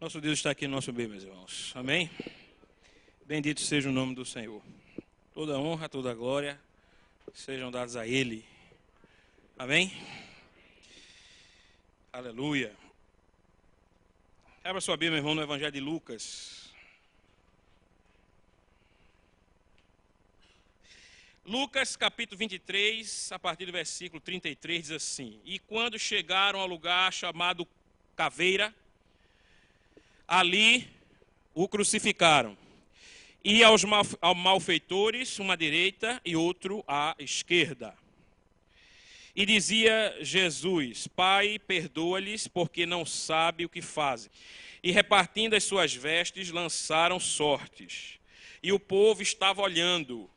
Nosso Deus está aqui no nosso meio, meus irmãos. Amém? Bendito seja o nome do Senhor. Toda honra, toda glória sejam dadas a Ele. Amém? Aleluia. Abra sua Bíblia, meu irmão, no Evangelho de Lucas. Lucas, capítulo 23, a partir do versículo 33, diz assim: E quando chegaram ao lugar chamado Caveira, ali o crucificaram. E aos malfeitores, uma à direita e outro à esquerda. E dizia Jesus: Pai, perdoa-lhes, porque não sabem o que fazem. E repartindo as suas vestes, lançaram sortes. E o povo estava olhando.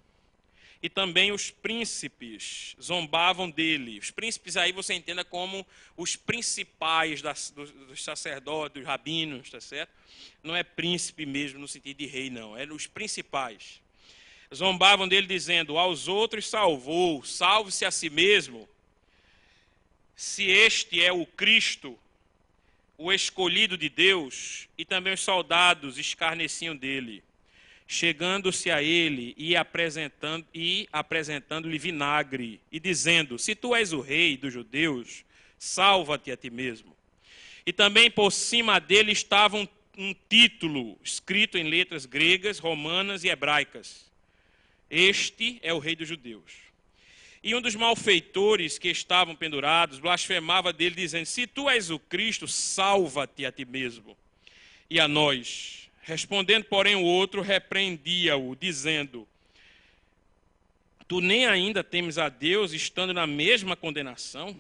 E também os príncipes zombavam dele. Os príncipes aí você entenda como os principais dos sacerdotes, dos rabinos, está certo? Não é príncipe mesmo no sentido de rei, não. Eram os principais. Zombavam dele dizendo: aos outros salvou, salve-se a si mesmo. Se este é o Cristo, o escolhido de Deus. E também os soldados escarneciam dele, chegando-se a ele e apresentando-lhe vinagre, e dizendo: se tu és o rei dos judeus, salva-te a ti mesmo. E também por cima dele estava um título escrito em letras gregas, romanas e hebraicas: Este é o rei dos judeus. E um dos malfeitores que estavam pendurados blasfemava dele, dizendo: se tu és o Cristo, salva-te a ti mesmo e a nós. Respondendo, porém, o outro repreendia-o, dizendo: tu nem ainda temes a Deus, estando na mesma condenação?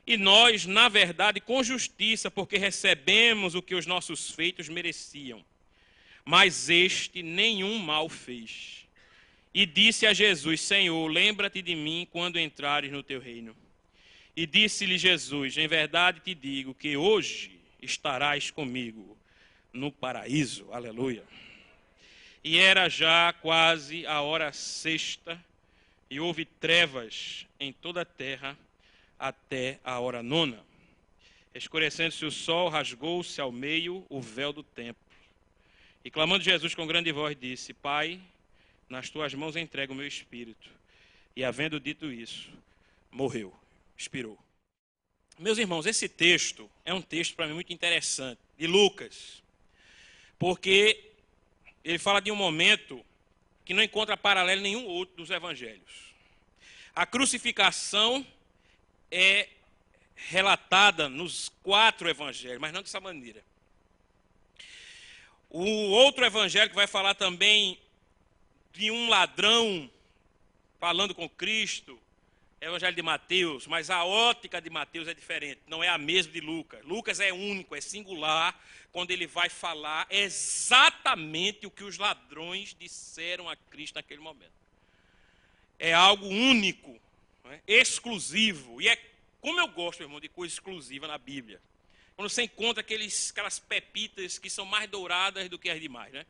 E nós, na verdade, com justiça, porque recebemos o que os nossos feitos mereciam. Mas este nenhum mal fez. E disse a Jesus: Senhor, lembra-te de mim quando entrares no teu reino. E disse-lhe Jesus: em verdade te digo que hoje estarás comigo no paraíso. Aleluia. E era já quase a hora sexta, e houve trevas em toda a terra até a hora nona. Escurecendo-se o sol, rasgou-se ao meio o véu do templo. E clamando Jesus com grande voz, disse: Pai, nas tuas mãos entrego o meu espírito. E havendo dito isso, morreu, expirou. Meus irmãos, esse texto é um texto para mim muito interessante, de Lucas. Porque ele fala de um momento que não encontra paralelo em nenhum outro dos evangelhos. A crucificação é relatada nos 4 evangelhos, mas não dessa maneira. O outro evangelho que vai falar também de um ladrão falando com Cristo é o evangelho de Mateus, mas a ótica de Mateus é diferente, não é a mesma de Lucas. Lucas é único, é singular, quando ele vai falar exatamente o que os ladrões disseram a Cristo naquele momento. É algo único, né? Exclusivo. E é como eu gosto, meu irmão, de coisa exclusiva na Bíblia. Quando você encontra aquelas pepitas que são mais douradas do que as demais, né?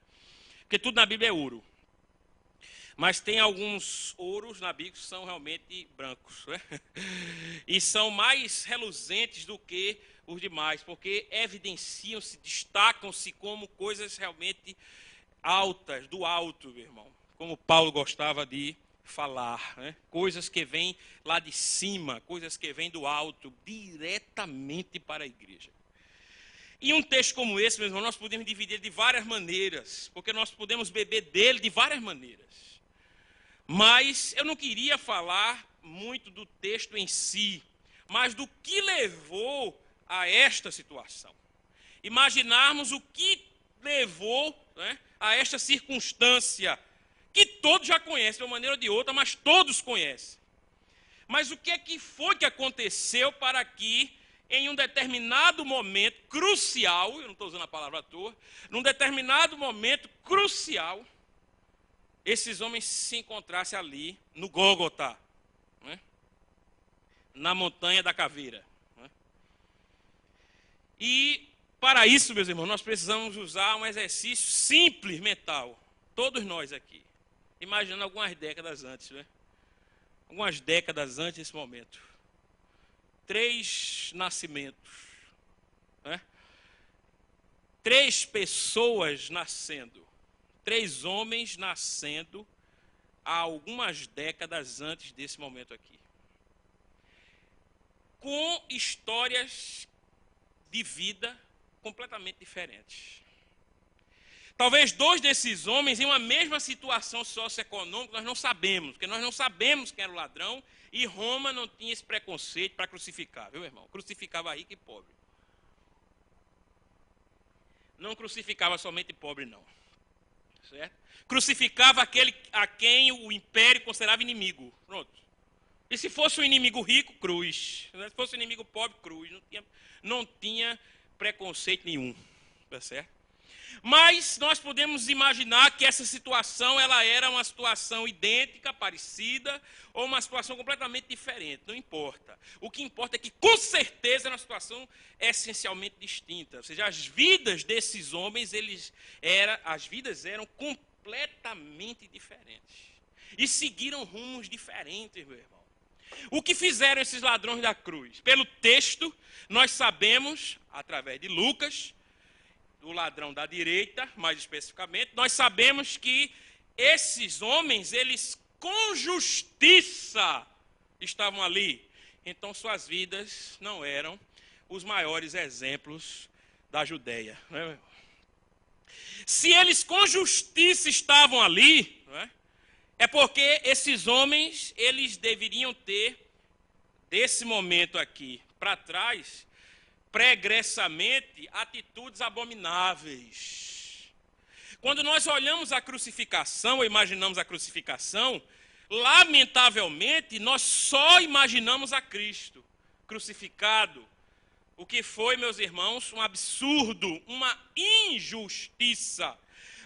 Porque tudo na Bíblia é ouro. Mas tem alguns ouros na Bíblia que são realmente brancos, né? E são mais reluzentes do que os demais, porque evidenciam-se, destacam-se como coisas realmente altas, do alto, meu irmão. Como Paulo gostava de falar, né? Coisas que vêm lá de cima, coisas que vêm do alto, diretamente para a igreja. E um texto como esse, meu irmão, nós podemos dividir de várias maneiras, porque nós podemos beber dele de várias maneiras. Mas eu não queria falar muito do texto em si, mas do que levou a esta situação. Imaginarmos o que levou, né, a esta circunstância, que todos já conhecem de uma maneira ou de outra, mas todos conhecem. Mas o que é que foi que aconteceu para que, em um determinado momento crucial, eu não estou usando a palavra à toa, num determinado momento crucial, esses homens se encontrassem ali no Gólgota, né? Na montanha da caveira. Né? E para isso, meus irmãos, nós precisamos usar um exercício simples mental. Todos nós aqui. Imaginando algumas décadas antes, né? Algumas décadas antes desse momento. 3 nascimentos. Né? 3 pessoas nascendo, 3 homens nascendo há algumas décadas antes desse momento aqui, com histórias de vida completamente diferentes. Talvez 2 desses homens em uma mesma situação socioeconômica, nós não sabemos, porque nós não sabemos quem era o ladrão, e Roma não tinha esse preconceito para crucificar, viu, irmão? Crucificava rico e pobre. Não crucificava somente pobre, não. Certo? Crucificava aquele a quem o império considerava inimigo. Pronto. E se fosse um inimigo rico, cruz. Se fosse um inimigo pobre, cruz. Não tinha preconceito nenhum. Tá certo? Mas nós podemos imaginar que essa situação ela era uma situação idêntica, parecida, ou uma situação completamente diferente. Não importa. O que importa é que, com certeza, era uma situação essencialmente distinta. Ou seja, as vidas desses homens, as vidas eram completamente diferentes. E seguiram rumos diferentes, meu irmão. O que fizeram esses ladrões da cruz? Pelo texto, nós sabemos, através de Lucas, do ladrão da direita, mais especificamente, nós sabemos que esses homens, eles com justiça estavam ali. Então suas vidas não eram os maiores exemplos da Judeia. Não é? Se eles com justiça estavam ali, não é porque esses homens, eles deveriam ter, desse momento aqui para trás, pregressamente, atitudes abomináveis. Quando nós olhamos a crucificação, ou imaginamos a crucificação, lamentavelmente, nós só imaginamos a Cristo crucificado. O que foi, meus irmãos, um absurdo, uma injustiça.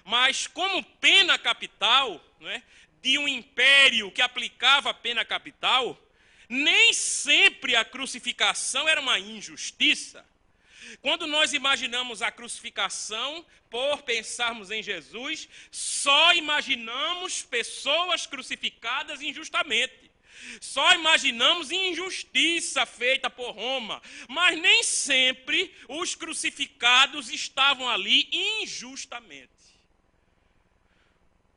Mas como pena capital, não é, de um império que aplicava a pena capital, nem sempre a crucificação era uma injustiça. Quando nós imaginamos a crucificação, por pensarmos em Jesus, só imaginamos pessoas crucificadas injustamente. Só imaginamos injustiça feita por Roma. Mas nem sempre os crucificados estavam ali injustamente.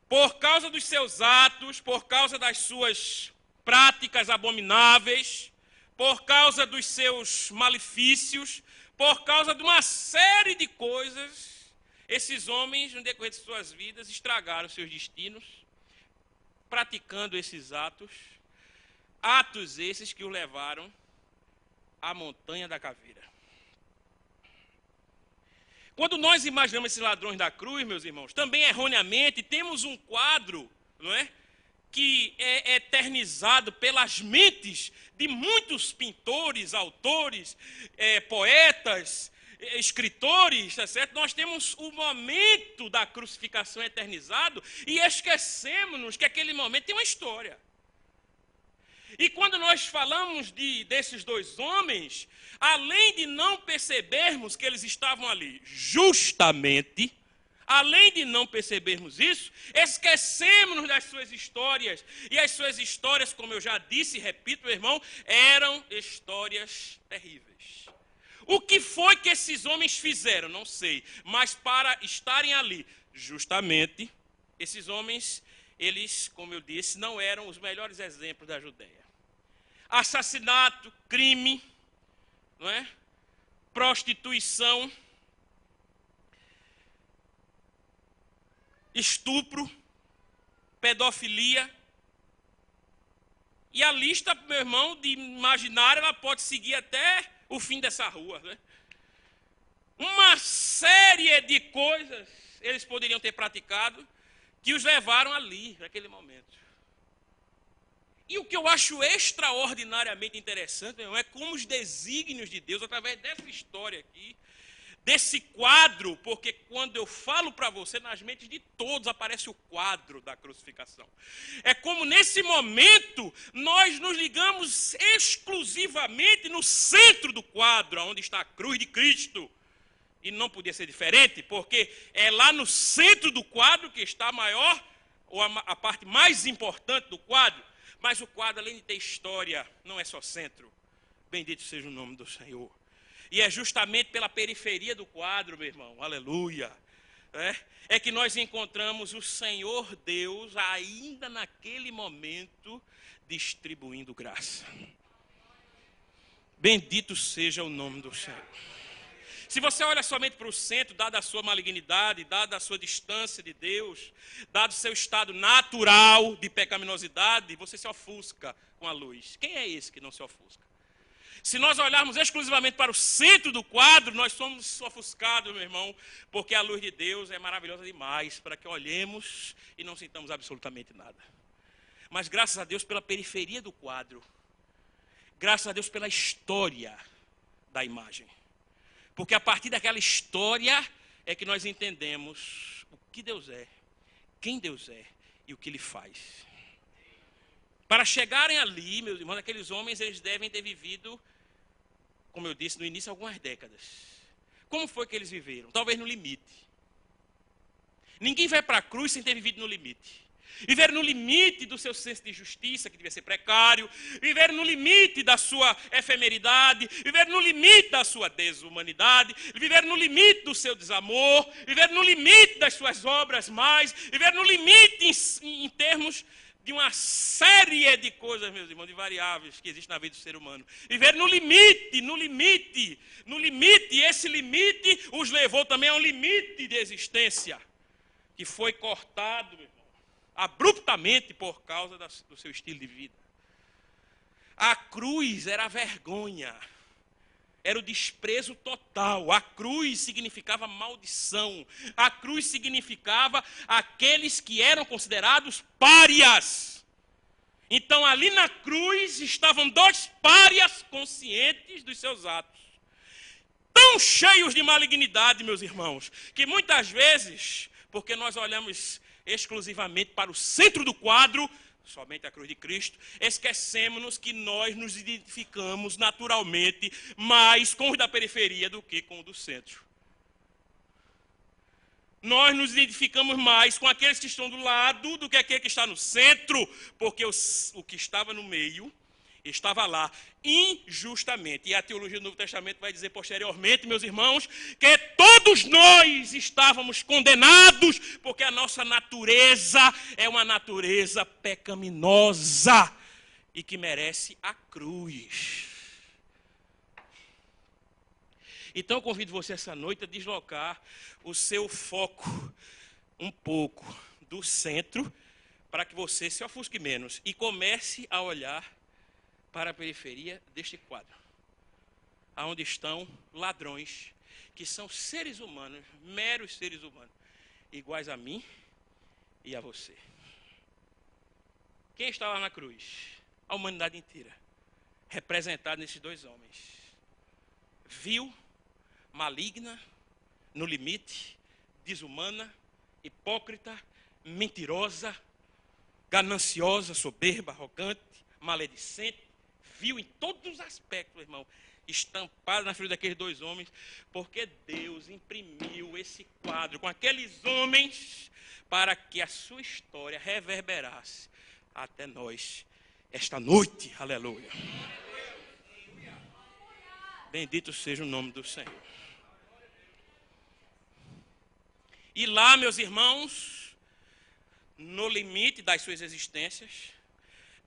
Por causa dos seus atos, por causa das suas práticas abomináveis, por causa dos seus malefícios, por causa de uma série de coisas, esses homens, no decorrer de suas vidas, estragaram seus destinos, praticando esses atos esses que o levaram à montanha da caveira. Quando nós imaginamos esses ladrões da cruz, meus irmãos, também erroneamente temos um quadro, não é? Que é eternizado pelas mentes de muitos pintores, autores, poetas, escritores, tá certo? Nós temos o momento da crucificação eternizado e esquecemos que aquele momento tem uma história. E quando nós falamos desses 2 homens, além de não percebermos que eles estavam ali justamente, além de não percebermos isso, esquecemos das suas histórias. E as suas histórias, como eu já disse e repito, meu irmão, eram histórias terríveis. O que foi que esses homens fizeram? Não sei. Mas para estarem ali, justamente, esses homens, eles, como eu disse, não eram os melhores exemplos da Judeia. Assassinato, crime, não é? Prostituição, estupro, pedofilia. E a lista, meu irmão, de imaginário, ela pode seguir até o fim dessa rua. Né? Uma série de coisas eles poderiam ter praticado que os levaram ali, naquele momento. E o que eu acho extraordinariamente interessante, meu irmão, é como os desígnios de Deus, através dessa história aqui, desse quadro, porque quando eu falo para você, nas mentes de todos aparece o quadro da crucificação. É como nesse momento nós nos ligamos exclusivamente no centro do quadro, onde está a cruz de Cristo. E não podia ser diferente, porque é lá no centro do quadro que está a maior, ou a parte mais importante do quadro. Mas o quadro, além de ter história, não é só centro. Bendito seja o nome do Senhor. E é justamente pela periferia do quadro, meu irmão, aleluia, é que nós encontramos o Senhor Deus ainda naquele momento distribuindo graça. Bendito seja o nome do Senhor. Se você olha somente para o centro, dada a sua malignidade, dada a sua distância de Deus, dado o seu estado natural de pecaminosidade, você se ofusca com a luz. Quem é esse que não se ofusca? Se nós olharmos exclusivamente para o centro do quadro, nós somos ofuscados, meu irmão, porque a luz de Deus é maravilhosa demais para que olhemos e não sintamos absolutamente nada. Mas graças a Deus pela periferia do quadro, graças a Deus pela história da imagem. Porque a partir daquela história é que nós entendemos o que Deus é, quem Deus é e o que Ele faz. Para chegarem ali, meus irmãos, aqueles homens, eles devem ter vivido, como eu disse no início, algumas décadas. Como foi que eles viveram? Talvez no limite. Ninguém vai para a cruz sem ter vivido no limite. Viveram no limite do seu senso de justiça, que devia ser precário. Viveram no limite da sua efemeridade. Viveram no limite da sua desumanidade. Viveram no limite do seu desamor. Viveram no limite das suas obras mais. Viveram no limite em termos de uma série de coisas, meus irmãos, de variáveis que existem na vida do ser humano. Viveram no limite, no limite, no limite. E esse limite os levou também a um limite de existência, que foi cortado, meu irmão, abruptamente por causa do seu estilo de vida. A cruz era a vergonha, era o desprezo total. A cruz significava maldição. A cruz significava aqueles que eram considerados párias. Então ali na cruz estavam dois párias conscientes dos seus atos. Tão cheios de malignidade, meus irmãos, que muitas vezes, porque nós olhamos exclusivamente para o centro do quadro, somente a cruz de Cristo, esquecemos que nós nos identificamos naturalmente mais com os da periferia do que com o do centro. Nós nos identificamos mais com aqueles que estão do lado do que aquele que está no centro, porque o que estava no meio estava lá injustamente. E a teologia do Novo Testamento vai dizer posteriormente, meus irmãos, que todos nós estávamos condenados, porque a nossa natureza é uma natureza pecaminosa e que merece a cruz. Então eu convido você essa noite a deslocar o seu foco um pouco do centro para que você se ofusque menos e comece a olhar para a periferia deste quadro, aonde estão ladrões, que são seres humanos, meros seres humanos, iguais a mim e a você. Quem está lá na cruz? A humanidade inteira, representada nesses dois homens. Vil, maligna, no limite, desumana, hipócrita, mentirosa, gananciosa, soberba, arrogante, maledicente, vil em todos os aspectos, irmão, estampado na frente daqueles dois homens, porque Deus imprimiu esse quadro com aqueles homens para que a sua história reverberasse até nós esta noite, aleluia. Bendito seja o nome do Senhor. E lá, meus irmãos, no limite das suas existências,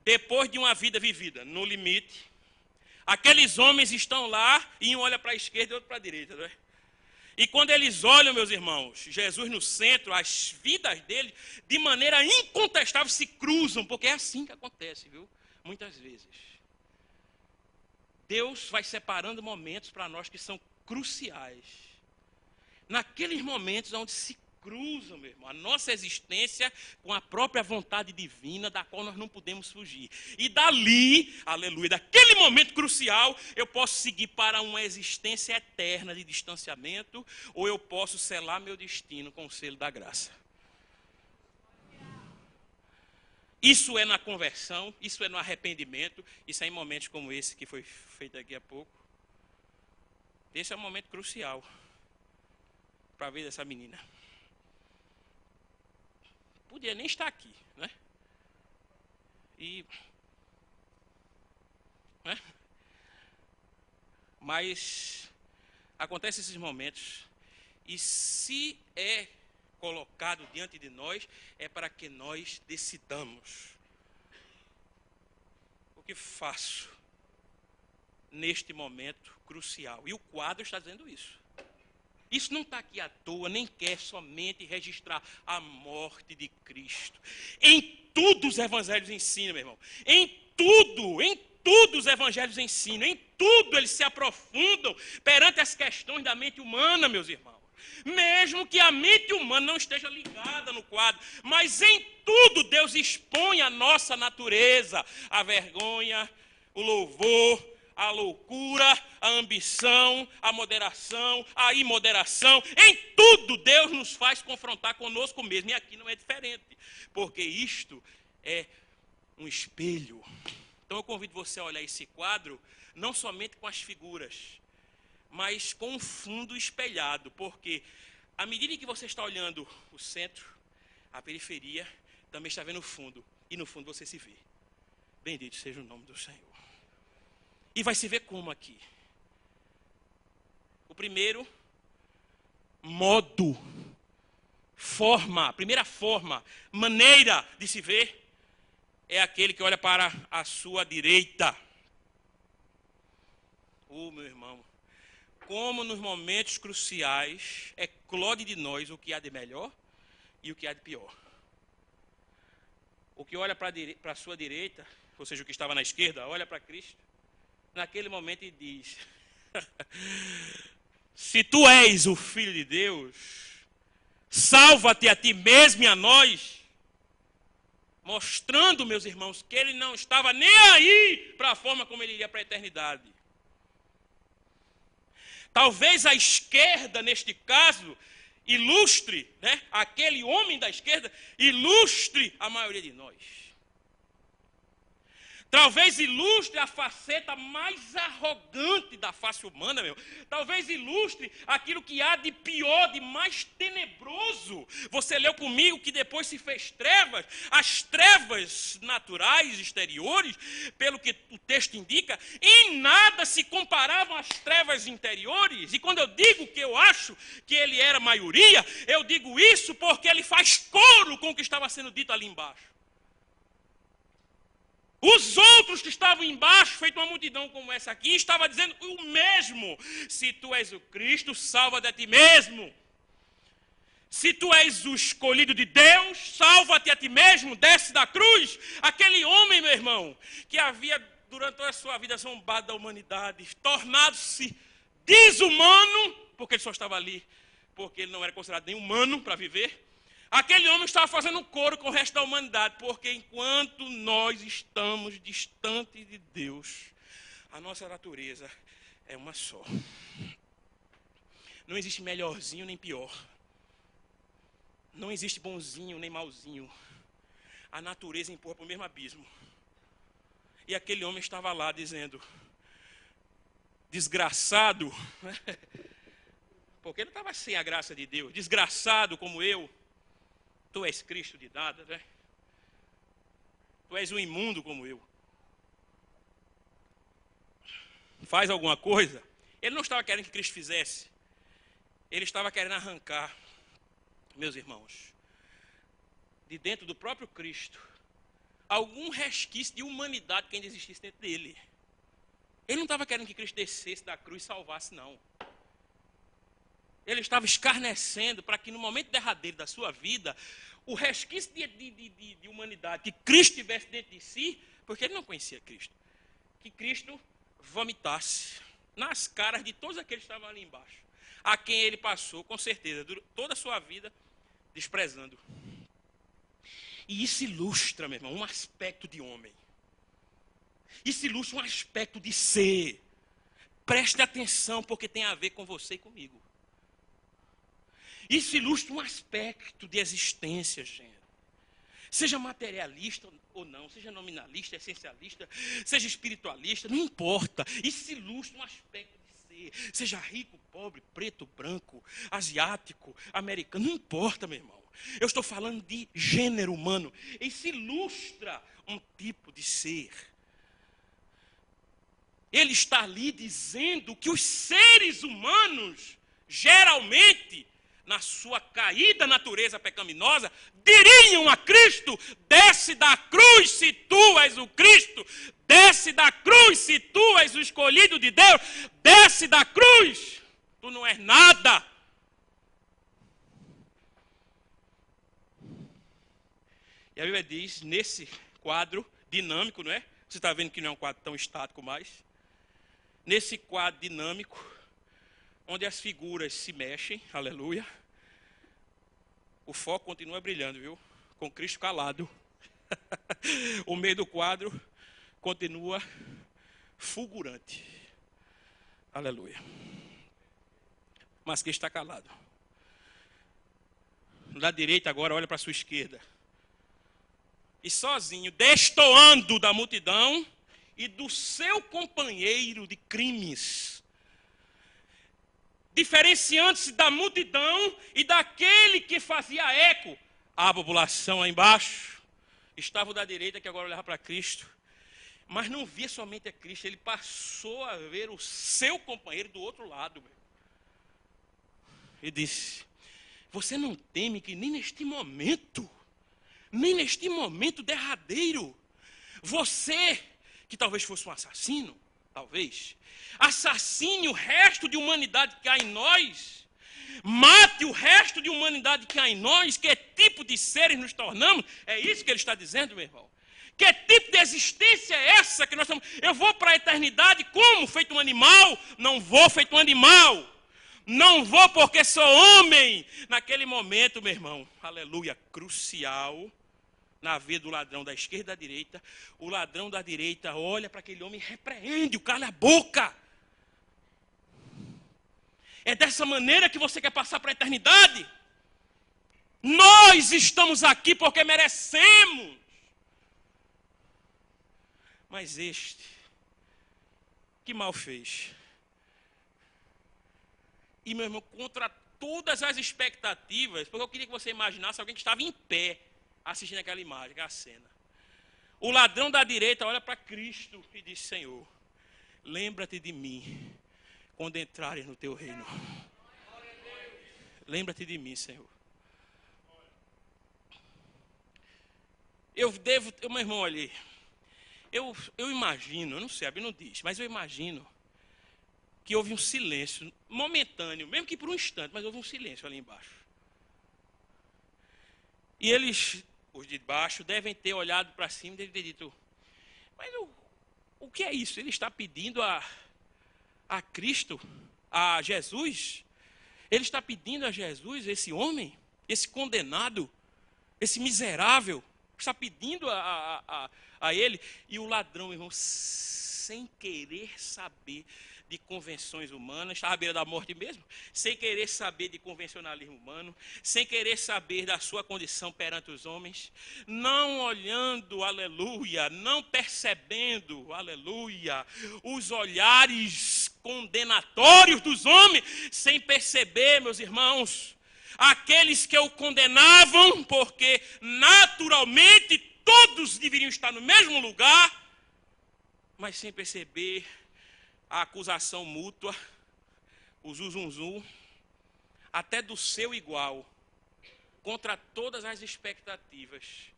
depois de uma vida vivida no limite, aqueles homens estão lá e um olha para a esquerda e outro para a direita, não é? E quando eles olham, meus irmãos, Jesus no centro, as vidas deles, de maneira incontestável, se cruzam, porque é assim que acontece, viu? Muitas vezes. Deus vai separando momentos para nós que são cruciais. Naqueles momentos onde se cruzam, meu irmão, a nossa existência com a própria vontade divina, da qual nós não podemos fugir. E dali, aleluia, daquele momento crucial, eu posso seguir para uma existência eterna de distanciamento, ou eu posso selar meu destino com o selo da graça. Isso é na conversão, isso é no arrependimento, isso é em momentos como esse que foi feito daqui a pouco. Esse é um momento crucial para a vida dessa menina. Podia nem estar aqui, né? Né? Mas acontecem esses momentos, e se é colocado diante de nós, é para que nós decidamos. O que faço neste momento crucial? E o quadro está dizendo isso. Isso não está aqui à toa, nem quer somente registrar a morte de Cristo. Em tudo os evangelhos ensinam, meu irmão. Em tudo os evangelhos ensinam. Em tudo eles se aprofundam perante as questões da mente humana, meus irmãos. Mesmo que a mente humana não esteja ligada no quadro, mas em tudo Deus expõe a nossa natureza, a vergonha, o louvor, a loucura, a ambição, a moderação, a imoderação. Em tudo Deus nos faz confrontar conosco mesmo. E aqui não é diferente, porque isto é um espelho. Então eu convido você a olhar esse quadro, não somente com as figuras, mas com um fundo espelhado. Porque à medida que você está olhando o centro, a periferia, também está vendo o fundo. E no fundo você se vê. Bendito seja o nome do Senhor. E vai se ver como aqui? O primeiro modo, forma, a primeira forma, maneira de se ver, é aquele que olha para a sua direita. Meu irmão, como nos momentos cruciais, eclode de nós o que há de melhor e o que há de pior. O que olha para a sua direita, ou seja, o que estava na esquerda, olha para Cristo. Naquele momento ele diz: se tu és o Filho de Deus, salva-te a ti mesmo e a nós. Mostrando, meus irmãos, que ele não estava nem aí para a forma como ele iria para a eternidade. Talvez a esquerda, neste caso, ilustre, né? Aquele homem da esquerda, ilustre a maioria de nós. Talvez ilustre a faceta mais arrogante da face humana, meu. Talvez ilustre aquilo que há de pior, de mais tenebroso. Você leu comigo que depois se fez trevas. As trevas naturais, exteriores, pelo que o texto indica, em nada se comparavam às trevas interiores. E quando eu digo que eu acho que ele era maioria, eu digo isso porque ele faz coro com o que estava sendo dito ali embaixo. Os outros que estavam embaixo, feito uma multidão como essa aqui, estavam dizendo o mesmo. Se tu és o Cristo, salva-te a ti mesmo. Se tu és o escolhido de Deus, salva-te a ti mesmo, desce da cruz. Aquele homem, meu irmão, que havia durante toda a sua vida zombado da humanidade, tornado-se desumano, porque ele só estava ali, porque ele não era considerado nem humano para viver. Aquele homem estava fazendo coro com o resto da humanidade, porque enquanto nós estamos distantes de Deus, a nossa natureza é uma só. Não existe melhorzinho nem pior. Não existe bonzinho nem malzinho. A natureza empurra para o mesmo abismo. E aquele homem estava lá dizendo: desgraçado, porque ele estava sem a graça de Deus, desgraçado como eu. Tu és Cristo de nada, né? Tu és um imundo como eu. Faz alguma coisa. Ele não estava querendo que Cristo fizesse. Ele estava querendo arrancar, meus irmãos, de dentro do próprio Cristo, algum resquício de humanidade que ainda existisse dentro dele. Ele não estava querendo que Cristo descesse da cruz e salvasse, não. Ele estava escarnecendo para que no momento derradeiro da sua vida, o resquício de humanidade que Cristo tivesse dentro de si, porque ele não conhecia Cristo, que Cristo vomitasse nas caras de todos aqueles que estavam ali embaixo, a quem ele passou, com certeza, toda a sua vida desprezando. E isso ilustra, meu irmão, um aspecto de homem. Isso ilustra um aspecto de ser. Preste atenção, porque tem a ver com você e comigo. Isso ilustra um aspecto de existência, gente. Seja materialista ou não, seja nominalista, essencialista, seja espiritualista, não importa. Isso ilustra um aspecto de ser. Seja rico, pobre, preto, branco, asiático, americano, não importa, meu irmão. Eu estou falando de gênero humano. Isso ilustra um tipo de ser. Ele está ali dizendo que os seres humanos, geralmente, na sua caída natureza pecaminosa, diriam a Cristo: desce da cruz se tu és o Cristo, desce da cruz se tu és o escolhido de Deus, desce da cruz, tu não és nada. E a Bíblia diz, nesse quadro dinâmico, não é? Você está vendo que não é um quadro tão estático mais. Nesse quadro dinâmico, onde as figuras se mexem, aleluia, o foco continua brilhando, viu? Com Cristo calado. O meio do quadro continua fulgurante. Aleluia. Mas Cristo está calado. Da direita agora, olha para a sua esquerda. E sozinho, destoando da multidão e do seu companheiro de crimes, diferenciando-se da multidão e daquele que fazia eco à população lá embaixo, estava o da direita, que agora olhava para Cristo, mas não via somente a Cristo, ele passou a ver o seu companheiro do outro lado. E disse: você não teme que nem neste momento derradeiro, você, que talvez fosse um assassino, talvez, assassine o resto de humanidade que há em nós, mate o resto de humanidade que há em nós, que tipo de seres nos tornamos? É isso que ele está dizendo, meu irmão. Que tipo de existência é essa que nós estamos? Eu vou para a eternidade como? Feito um animal? Não vou feito um animal. Não vou porque sou homem. Naquele momento, meu irmão, aleluia, crucial, na vida do ladrão da esquerda e da direita, o ladrão da direita olha para aquele homem e repreende, cala a boca. É dessa maneira que você quer passar para a eternidade? Nós estamos aqui porque merecemos. Mas este, que mal fez? E, meu irmão, contra todas as expectativas, porque eu queria que você imaginasse alguém que estava em pé assistindo aquela imagem, aquela cena. O ladrão da direita olha para Cristo e diz: Senhor, lembra-te de mim quando entrares no teu reino. Lembra-te de mim, Senhor. Meu irmão, olha, eu imagino, eu não sei, a Bíblia não diz, mas eu imagino que houve um silêncio momentâneo, mesmo que por um instante, mas houve um silêncio ali embaixo. E eles, os de baixo, devem ter olhado para cima e devem ter dito: mas o que é isso? Ele está pedindo a Cristo, a Jesus? Ele está pedindo a Jesus, esse homem, esse condenado, esse miserável, está pedindo a ele. E o ladrão, irmão, sem querer saber de convenções humanas, estava à beira da morte mesmo, sem querer saber de convencionalismo humano, sem querer saber da sua condição perante os homens, não olhando, aleluia, não percebendo, aleluia, os olhares condenatórios dos homens, sem perceber, meus irmãos, aqueles que o condenavam, porque naturalmente todos deveriam estar no mesmo lugar, mas sem perceber a acusação mútua, o zuzunzum, até do seu igual, contra todas as expectativas.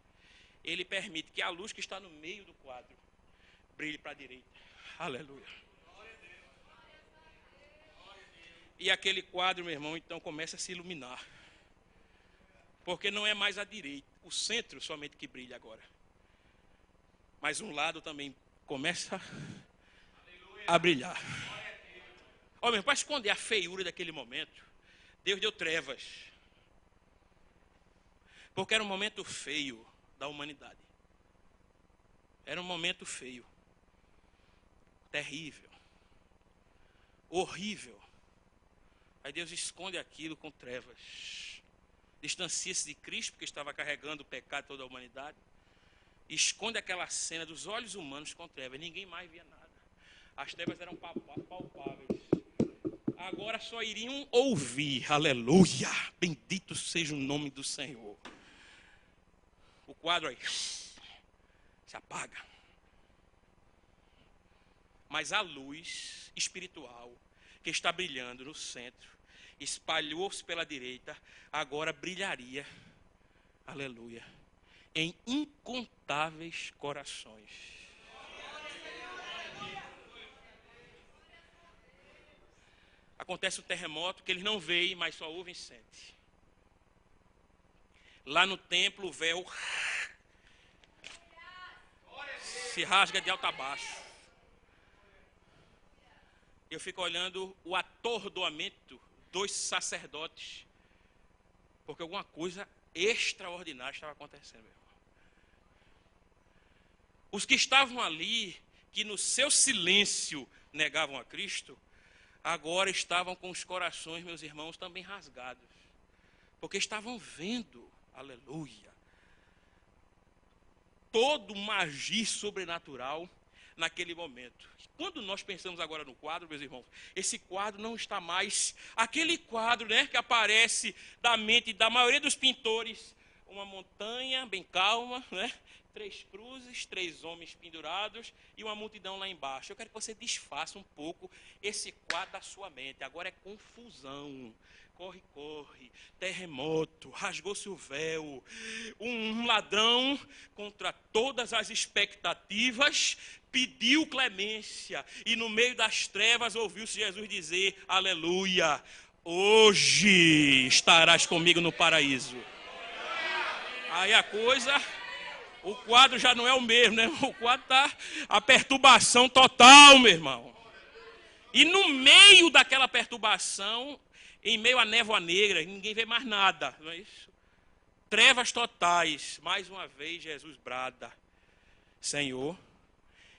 Ele permite que a luz que está no meio do quadro brilhe para a direita. Aleluia. E aquele quadro, meu irmão, então começa a se iluminar. Porque não é mais a direita, o centro somente que brilha agora. Mas um lado também começa a brilhar. Ó, meu irmão, para esconder a feiura daquele momento, Deus deu trevas. Porque era um momento feio da humanidade. Era um momento feio. Terrível. Horrível. Aí Deus esconde aquilo com trevas. Distancia-se de Cristo, porque estava carregando o pecado de toda a humanidade. Esconde aquela cena dos olhos humanos com trevas. Ninguém mais via nada. As trevas eram palpáveis. Agora só iriam ouvir. Aleluia. Bendito seja o nome do Senhor. O quadro aí se apaga. Mas a luz espiritual que está brilhando no centro, espalhou-se pela direita, agora brilharia, aleluia, em incontáveis corações. Acontece o terremoto que eles não veem, mas só ouvem e sentem. Lá no templo o véu se rasga de alto a baixo. Eu fico olhando o atordoamento dos sacerdotes, porque alguma coisa extraordinária estava acontecendo, meu irmão. Os que estavam ali, que no seu silêncio negavam a Cristo, agora estavam com os corações, meus irmãos, também rasgados, porque estavam vendo, aleluia, todo um agir sobrenatural naquele momento. Quando nós pensamos agora no quadro, meus irmãos, esse quadro não está mais aquele quadro, né, que aparece da mente da maioria dos pintores, uma montanha bem calma, né, 3 cruzes, 3 homens pendurados e uma multidão lá embaixo. Eu quero que você desfaça um pouco esse quadro da sua mente. Agora é confusão. Corre, corre, terremoto, rasgou-se o véu, um ladrão contra todas as expectativas pediu clemência e no meio das trevas ouviu-se Jesus dizer, aleluia, hoje estarás comigo no paraíso. Aí a coisa, o quadro já não é o mesmo, né? O quadro está a perturbação total, meu irmão. E no meio daquela perturbação, em meio à névoa negra, ninguém vê mais nada, não é isso? Trevas totais. Mais uma vez Jesus brada, Senhor,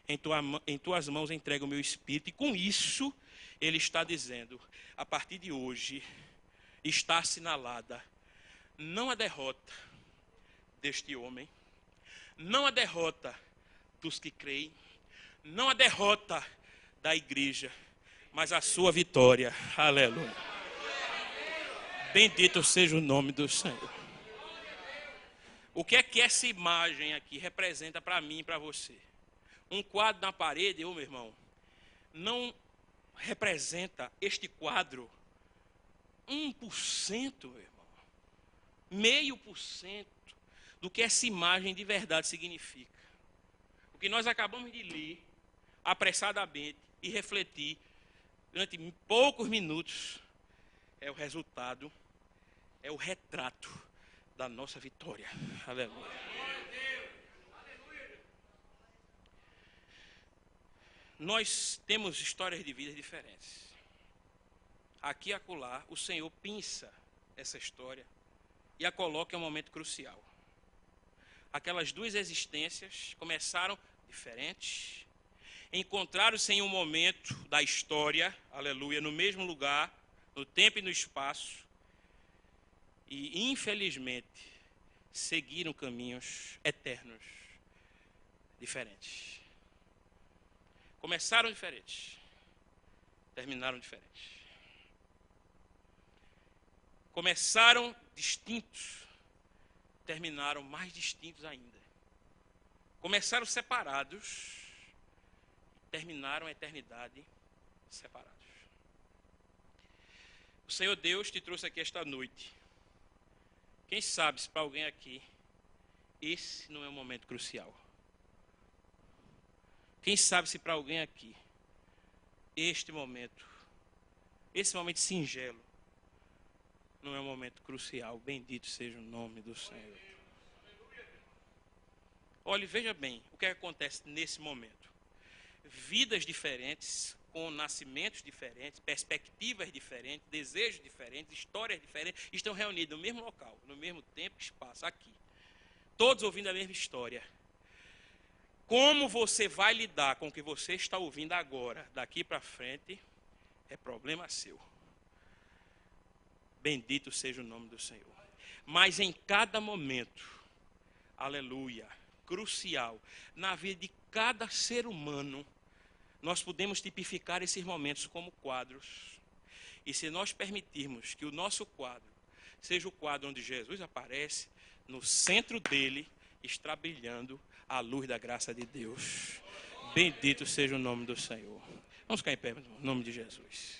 em tuas mãos entrego o meu espírito. E com isso, ele está dizendo, a partir de hoje, está assinalada, não a derrota deste homem, não a derrota dos que creem, não a derrota da igreja, mas a sua vitória. Aleluia. Bendito seja o nome do Senhor. O que é que essa imagem aqui representa para mim e para você? Um quadro na parede, meu irmão, não representa este quadro 1%, meu irmão. 0,5% do que essa imagem de verdade significa. O que nós acabamos de ler, apressadamente, e refletir durante poucos minutos, é o resultado, é o retrato da nossa vitória. Aleluia. Nós temos histórias de vida diferentes. Aqui e acolá, o Senhor pinça essa história e a coloca em um momento crucial. Aquelas 2 existências começaram diferentes, encontraram-se em um momento da história, aleluia, no mesmo lugar, no tempo e no espaço, e infelizmente seguiram caminhos eternos diferentes. Começaram diferentes, terminaram diferentes. Começaram distintos, terminaram mais distintos ainda. Começaram separados, terminaram a eternidade separados. O Senhor Deus te trouxe aqui esta noite. Quem sabe se para alguém aqui, esse não é um momento crucial. Quem sabe se para alguém aqui, esse momento singelo, não é um momento crucial. Bendito seja o nome do Senhor. Olhe, veja bem o que acontece nesse momento. Vidas diferentes, com nascimentos diferentes, perspectivas diferentes, desejos diferentes, histórias diferentes, estão reunidos no mesmo local, no mesmo tempo e espaço, aqui. Todos ouvindo a mesma história. Como você vai lidar com o que você está ouvindo agora, daqui para frente, é problema seu. Bendito seja o nome do Senhor. Mas em cada momento, aleluia, crucial, na vida de cada ser humano, nós podemos tipificar esses momentos como quadros. E se nós permitirmos que o nosso quadro seja o quadro onde Jesus aparece, no centro dele está brilhando a luz da graça de Deus. Bendito seja o nome do Senhor. Vamos ficar em pé, em nome de Jesus.